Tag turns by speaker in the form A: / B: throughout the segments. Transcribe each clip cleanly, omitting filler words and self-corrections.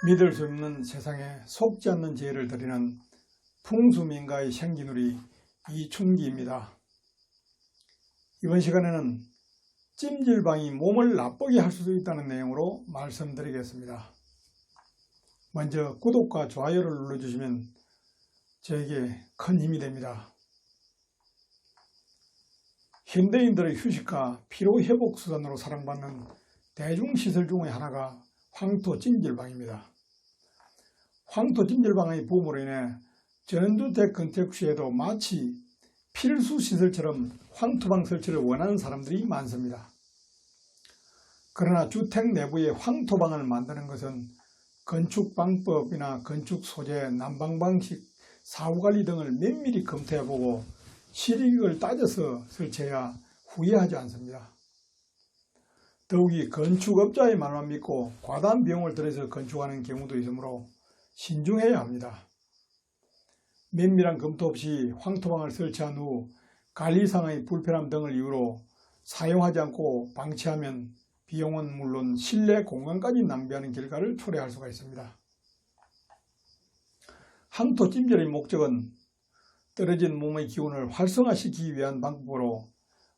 A: 믿을 수 없는 세상에 속지 않는 죄를 드리는 풍수민가의 생기누리 이춘기입니다. 이번 시간에는 찜질방이 몸을 나쁘게 할 수도 있다는 내용으로 말씀드리겠습니다. 먼저 구독과 좋아요를 눌러주시면 저에게 큰 힘이 됩니다. 현대인들의 휴식과 피로회복수단으로 사랑받는 대중시설 중의 하나가 황토찜질방입니다. 황토찜질방의 붐으로 인해 전원주택 건축 시에도 마치 필수시설처럼 황토방 설치를 원하는 사람들이 많습니다. 그러나 주택 내부에 황토방을 만드는 것은 건축방법이나 건축 소재, 난방방식, 사후관리 등을 면밀히 검토해보고 실익을 따져서 설치해야 후회하지 않습니다. 더욱이 건축업자의 말만 믿고 과다한 비용을 들여서 건축하는 경우도 있으므로 신중해야 합니다. 면밀한 검토 없이 황토방을 설치한 후 관리상의 불편함 등을 이유로 사용하지 않고 방치하면 비용은 물론 실내 공간까지 낭비하는 결과를 초래할 수가 있습니다. 황토찜질의 목적은 떨어진 몸의 기운을 활성화시키기 위한 방법으로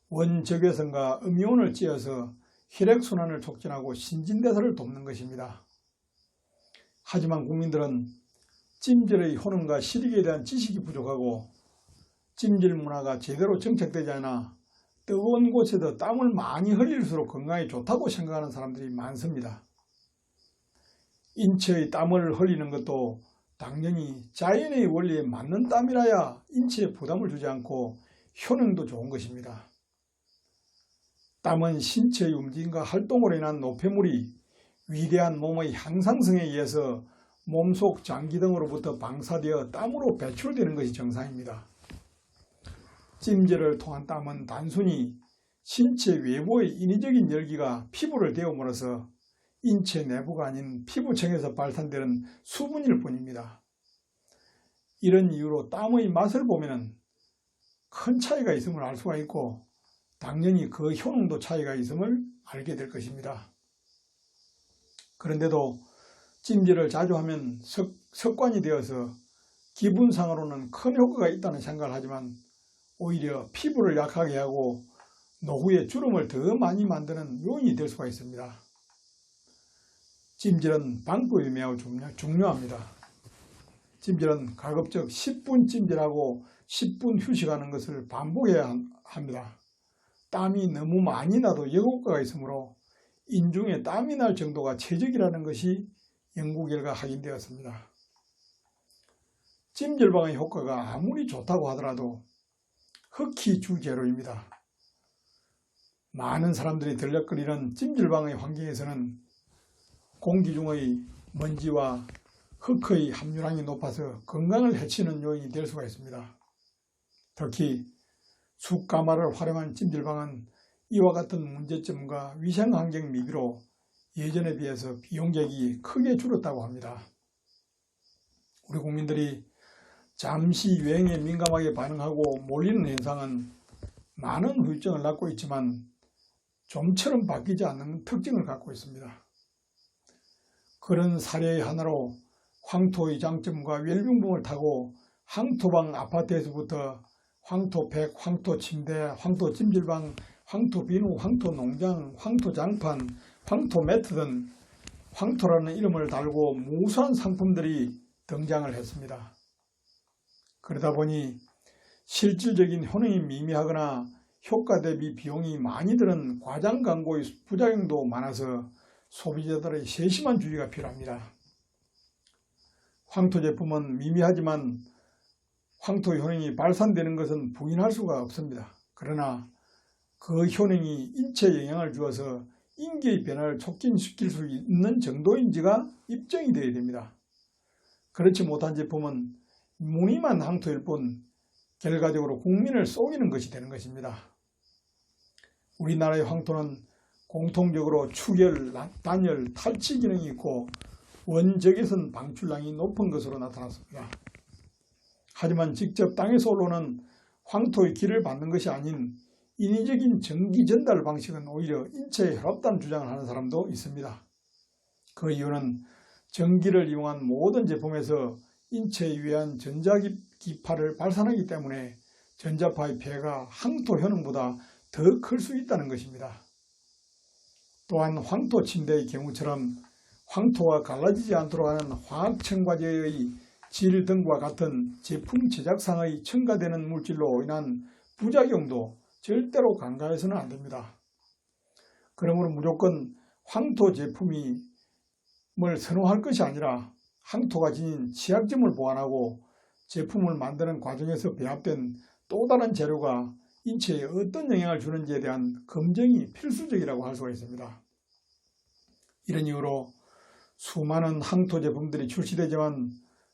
A: 원적외선과 음이온을 쬐어서 혈액순환을 촉진하고 신진대사를 돕는 것입니다. 하지만 국민들은 찜질의 효능과 실익에 대한 지식이 부족하고 찜질 문화가 제대로 정착되지 않아 뜨거운 곳에서 땀을 많이 흘릴수록 건강에 좋다고 생각하는 사람들이 많습니다. 인체의 땀을 흘리는 것도 당연히 자연의 원리에 맞는 땀이라야 인체에 부담을 주지 않고 효능도 좋은 것입니다. 땀은 신체의 움직임과 활동으로 인한 노폐물이 위대한 몸의 향상성에 의해서 몸속 장기 등으로부터 방사되어 땀으로 배출되는 것이 정상입니다. 찜질을 통한 땀은 단순히 신체 외부의 인위적인 열기가 피부를 데움으로써 인체 내부가 아닌 피부층에서 발산되는 수분일 뿐입니다. 이런 이유로 땀의 맛을 보면 큰 차이가 있음을 알 수가 있고 당연히 그 효능도 차이가 있음을 알게 될 것입니다. 그런데도 찜질을 자주 하면 습관이 되어서 기분상으로는 큰 효과가 있다는 생각을 하지만 오히려 피부를 약하게 하고 노후에 주름을 더 많이 만드는 요인이 될 수가 있습니다. 찜질은 방법이 매우 중요합니다. 찜질은 가급적 10분 찜질하고 10분 휴식하는 것을 반복해야 합니다. 땀이 너무 많이 나도 역효과가 있으므로 인중에 땀이 날 정도가 최적이라는 것이 연구 결과 확인되었습니다. 찜질방의 효과가 아무리 좋다고 하더라도 흑희 주재료입니다. 많은 사람들이 들락거리는 찜질방의 환경에서는 공기 중의 먼지와 흙의 함유량이 높아서 건강을 해치는 요인이 될 수가 있습니다. 특히 숯가마를 활용한 찜질방은 이와 같은 문제점과 위생환경 미비로 예전에 비해서 비용객이 크게 줄었다고 합니다. 우리 국민들이 잠시 유행에 민감하게 반응하고 몰리는 현상은 많은 후유증을 낳고 있지만 좀처럼 바뀌지 않는 특징을 갖고 있습니다. 그런 사례의 하나로 황토의 장점과 웰빙붐을 타고 황토방 아파트에서부터 황토팩, 황토침대, 황토찜질방, 황토비누, 황토농장, 황토장판, 황토매트 등 황토라는 이름을 달고 무수한 상품들이 등장을 했습니다. 그러다 보니 실질적인 효능이 미미하거나 효과 대비 비용이 많이 드는 과장 광고의 부작용도 많아서 소비자들의 세심한 주의가 필요합니다. 황토 제품은 미미하지만 황토 효능이 발산되는 것은 부인할 수가 없습니다. 그러나 그 효능이 인체에 영향을 주어서 인기의 변화를 촉진시킬 수 있는 정도인지가 입증이 되어야 됩니다. 그렇지 못한 제품은 무늬만 황토일 뿐 결과적으로 국민을 속이는 것이 되는 것입니다. 우리나라의 황토는 공통적으로 축열, 단열, 탈취 기능이 있고 원적외선 방출량이 높은 것으로 나타났습니다. 하지만 직접 땅에서 올라오는 황토의 기를 받는 것이 아닌 인위적인 전기 전달 방식은 오히려 인체에 해롭다는 주장을 하는 사람도 있습니다. 그 이유는 전기를 이용한 모든 제품에서 인체에 유해한 전자기파를 발산하기 때문에 전자파의 피해가 항토 효능보다 더 클 수 있다는 것입니다. 또한 황토 침대의 경우처럼 황토와 갈라지지 않도록 하는 화학첨가제의 질 등과 같은 제품 제작상의 첨가되는 물질로 인한 부작용도 절대로 간과해서는 안 됩니다. 그러므로 무조건 황토 제품을 선호할 것이 아니라 황토가 지닌 치약점을 보완하고 제품을 만드는 과정에서 배합된 또 다른 재료가 인체에 어떤 영향을 주는지에 대한 검증이 필수적이라고 할 수가 있습니다. 이런 이유로 수많은 황토 제품들이 출시되지만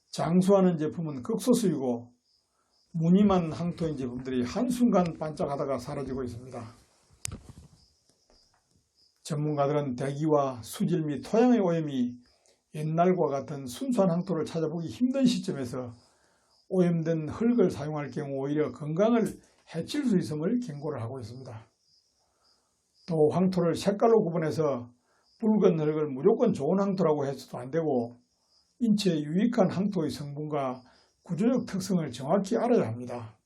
A: 장수하는 제품은 극소수이고 무늬만 황토인 제품들이 한순간 반짝하다가 사라지고 있습니다. 전문가들은 대기와 수질 및 토양의 오염이 옛날과 같은 순수한 황토를 찾아보기 힘든 시점에서 오염된 흙을 사용할 경우 오히려 건강을 해칠 수 있음을 경고를 하고 있습니다. 또 황토를 색깔로 구분해서 붉은 흙을 무조건 좋은 황토라고 해서도 안되고 인체에 유익한 황토의 성분과 구조적 특성을 정확히 알아야 합니다.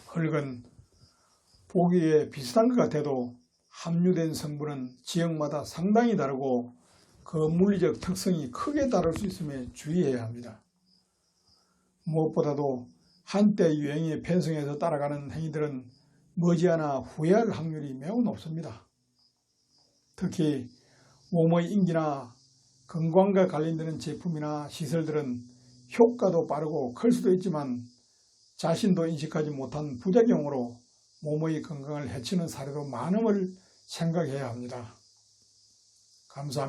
A: 흙은 보기에 비슷한 것 같아도 함유된 성분은 지역마다 상당히 다르고 그 물리적 특성이 크게 다를 수 있음에 주의해야 합니다. 무엇보다도 한때 유행에 편승해서 따라가는 행위들은 머지않아 후회할 확률이 매우 높습니다. 특히 몸의 인기나 건강과 관련되는 제품이나 시설들은 효과도 빠르고 클 수도 있지만 자신도 인식하지 못한 부작용으로 몸의 건강을 해치는 사례도 많음을 생각해야 합니다. 감사합니다.